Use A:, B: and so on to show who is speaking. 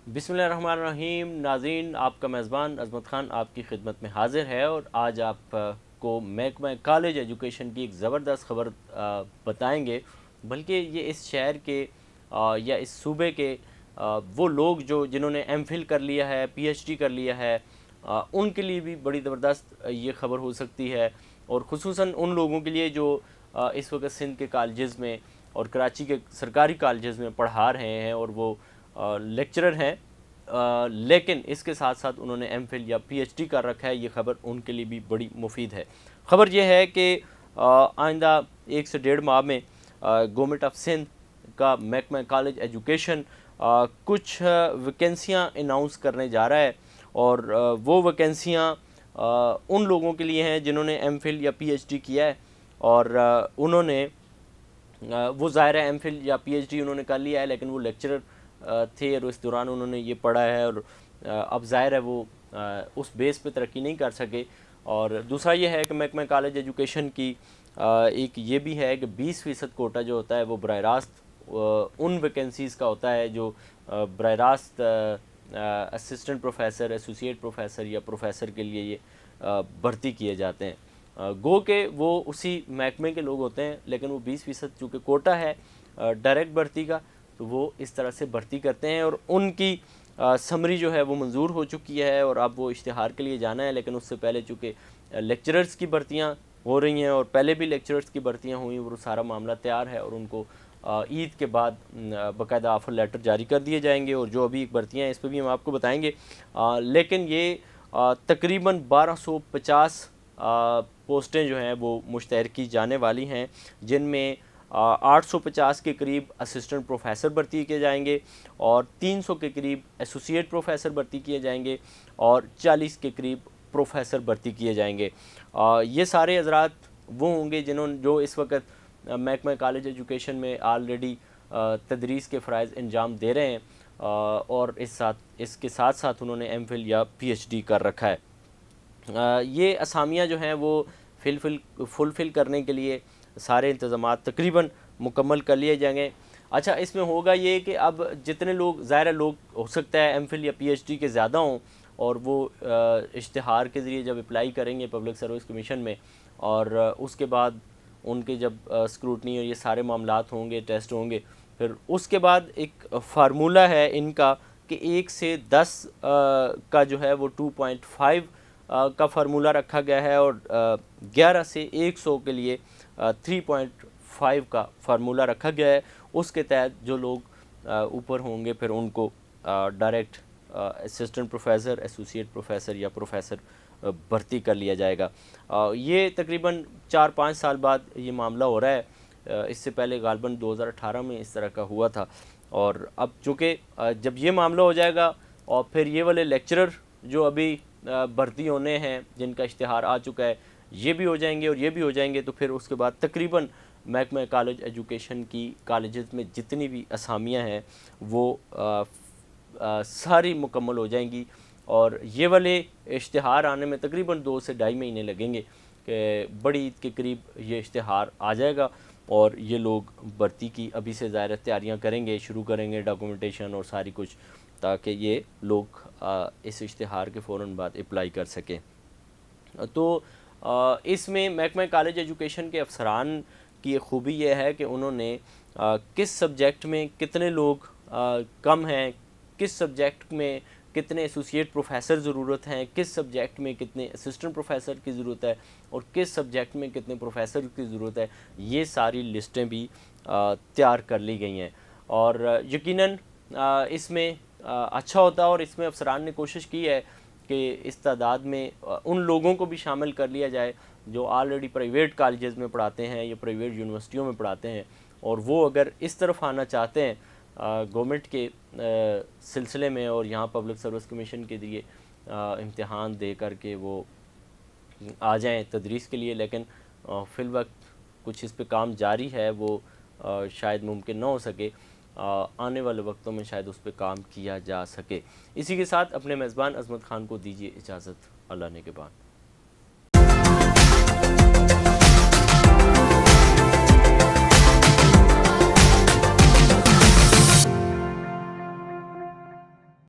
A: बिस्मिल्लाहिर्रहमानिर्रहीम। नाज़रीन, आपका मेज़बान अज़मत ख़ान आपकी खिदमत में हाज़िर है और आज आप को महकमा कॉलेज एजुकेशन की एक ज़बरदस्त ख़बर बताएंगे। बल्कि ये इस शहर के या इस सूबे के वो लोग जिन्होंने एमफिल कर लिया है, पीएचडी कर लिया है, उनके लिए भी बड़ी ज़बरदस्त ये ख़बर हो सकती है। और ख़ुसूसन उन लोगों के लिए जो इस वक्त सिंध के कॉलेजेस में और कराची के सरकारी कॉलेजेस में पढ़ा रहे हैं और वो लेक्चरर हैं, लेकिन इसके साथ साथ उन्होंने एमफिल या पीएचडी कर रखा है। ये ख़बर उनके लिए भी बड़ी मुफीद है। ख़बर यह है कि आइंदा 1 से 1.5 माह में गवर्नमेंट ऑफ सिंध का महकमा कॉलेज एजुकेशन कुछ वैकेंसियाँ अनाउंस करने जा रहा है। और वो वैकेंसियाँ उन लोगों के लिए हैं जिन्होंने एमफिल या पीएचडी किया है और उन्होंने वो ज़ाहिर है एमफिल या पीएचडी उन्होंने कर लिया है, लेकिन वो लेक्चरर थे और इस दौरान उन्होंने ये पढ़ा है और अब ज़ाहिर है वो उस बेस पे तरक्की नहीं कर सके। और दूसरा ये है कि महकमा कॉलेज एजुकेशन की एक ये भी है कि 20% कोटा जो होता है वो बराह रास्त उन वैकेंसीज़ का होता है जो बराह रास्त असिस्टेंट प्रोफेसर, एसोसिएट प्रोफेसर या प्रोफेसर के लिए ये भर्ती किए जाते हैं। गो के वो उसी महकमे के लोग होते हैं, लेकिन वो 20% चूँकि कोटा है डायरेक्ट भर्ती का, तो वो इस तरह से भर्ती करते हैं। और उनकी समरी जो है वो मंजूर हो चुकी है और अब वो इश्तिहार के लिए जाना है। लेकिन उससे पहले चूँकि लेक्चरर्स की भर्तियाँ हो रही हैं और पहले भी लेक्चरर्स की भर्तियाँ हुई, वो सारा मामला तैयार है और उनको ईद के बाद बाकायदा ऑफ़र लेटर जारी कर दिए जाएंगे। और जो अभी भर्तियाँ हैं इस पर भी हम आपको बताएंगे। लेकिन ये तकरीबन 1250 पोस्टें जो हैं वो मुश्तहर की जाने वाली हैं, जिनमें 850 के करीब असिस्टेंट प्रोफेसर भर्ती किए जाएंगे और 300 के करीब एसोसिएट प्रोफेसर भर्ती किए जाएंगे और 40 के करीब प्रोफेसर भर्ती किए जाएंगे। ये सारे हज़रात वो होंगे जो इस वक्त महकमा कॉलेज एजुकेशन में आलरेडी तदरीस के फ़राइज़ अंजाम दे रहे हैं और इसके साथ साथ उन्होंने एमफिल या पीएचडी कर रखा है। ये असामियाँ जो हैं वो फुलफ़िल करने के लिए सारे इंतज़ामात तकरीबन मुकम्मल कर लिए जाएंगे। अच्छा, इसमें होगा ये कि अब जितने लोग ज़ाहिर लोग हो सकता है एमफिल या पीएचडी के ज़्यादा हों और वो इश्तिहार के ज़रिए जब अप्लाई करेंगे पब्लिक सर्विस कमीशन में और उसके बाद उनके जब स्क्रूटनी और ये सारे मामलात होंगे, टेस्ट होंगे, फिर उसके बाद एक फार्मूला है इनका कि 1 से 10 का जो है वो 2.5 का फार्मूला रखा गया है और 11 से 100 के लिए 3.5 का फार्मूला रखा गया है। उसके तहत जो लोग ऊपर होंगे फिर उनको direct assistant professor, associate professor या प्रोफेसर भर्ती कर लिया जाएगा। ये तकरीबन 4-5 साल बाद ये मामला हो रहा है। इससे पहले गालबन 2018 में इस तरह का हुआ था। और अब चूँकि जब ये मामला हो जाएगा और फिर ये वाले लेक्चरर जो अभी भर्ती होने हैं जिनका इश्तिहार आ चुका है, ये भी हो जाएंगे और ये भी हो जाएंगे, तो फिर उसके बाद तकरीबन महकमा कॉलेज एजुकेशन की कॉलेजेस में जितनी भी असामियाँ हैं वो सारी मुकम्मल हो जाएंगी। और ये वाले इश्तिहार आने में तकरीबन 2 से ढाई महीने लगेंगे कि बड़ी ईद के करीब ये इश्तिहार आ जाएगा और ये लोग भर्ती की अभी से ज़ाहिर तैयारियाँ करेंगे, शुरू करेंगे डॉक्यूमेंटेशन और सारी कुछ, ताकि ये लोग इस इश्तिहार के फ़ौरन बाद अप्लाई कर सकें। तो इसमें महकमा कॉलेज एजुकेशन के अफसरान की खूबी यह है कि उन्होंने किस सब्जेक्ट में कितने लोग कम हैं, किस सब्जेक्ट में कितने एसोसिएट प्रोफेसर ज़रूरत हैं, किस सब्जेक्ट में कितने असिस्टेंट प्रोफेसर की ज़रूरत है और किस सब्जेक्ट में कितने प्रोफेसर की ज़रूरत है, ये सारी लिस्टें भी तैयार कर ली गई हैं। और यकीनन इसमें अच्छा होता है और इसमें अफसरान ने कोशिश की है कि इस तादाद में उन लोगों को भी शामिल कर लिया जाए जो ऑलरेडी प्राइवेट कॉलेजेस में पढ़ाते हैं या प्राइवेट यूनिवर्सिटियों में पढ़ाते हैं और वो अगर इस तरफ आना चाहते हैं गवर्नमेंट के सिलसिले में और यहाँ पब्लिक सर्विस कमीशन के लिए इम्तिहान दे कर के वो आ जाएं तदरीस के लिए। लेकिन फ़िल वक्त कुछ इस पे काम जारी है, वो शायद मुमकिन ना हो सके। आने वाले वक्तों में शायद उस पर काम किया जा सके। इसी के साथ अपने मेज़बान अज़मत ख़ान को दीजिए इजाज़त। अल्लाह ने के बाद।